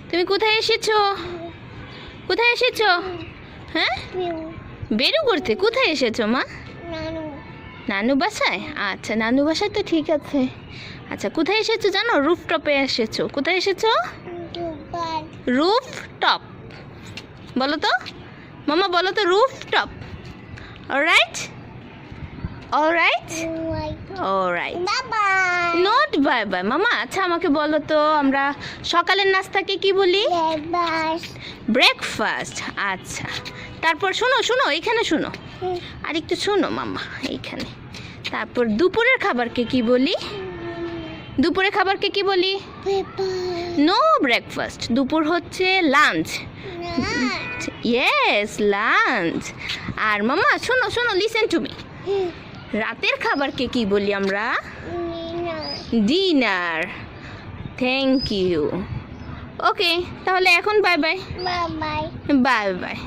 তুমি কোথায় এসেছো? কোথায় এসেছো? হ্যাঁ, বেরু করতে কোথায় এসেছো মা? নানু বাসায়। আচ্ছা, নানু বাসায় তো ঠিক আছে। আচ্ছা, কোথায় এসেছো জানো? রুফটপে এসেছো। কোথায় এসেছো? রুফটপ। বলো তো মামা, বলো তো rooftop. Alright, alright, alright. Not bye bye মামা। আচ্ছা, আমাকে বলো তো আমরা সকালের নাস্তাকে কি বলি? ব্রেকফাস্ট। আচ্ছা, তারপর শোনো শোনো, এইখানে শোনো, আর একটু শোনো মামা, এইখানে। তারপর দুপুরের খাবারকে কি বলি? দুপুরের খাবারকে কি বলি? নো ব্রেকফাস্ট, দুপুর হচ্ছে লাঞ্চ। Yes, lunch. আর মামা শোনো শোনো, লিসেন টু মি, রাতের খাবারকে কি বলি আমরা? ডিনার। Thank you. ওকে, তাহলে এখন বাই বাই। Bye bye.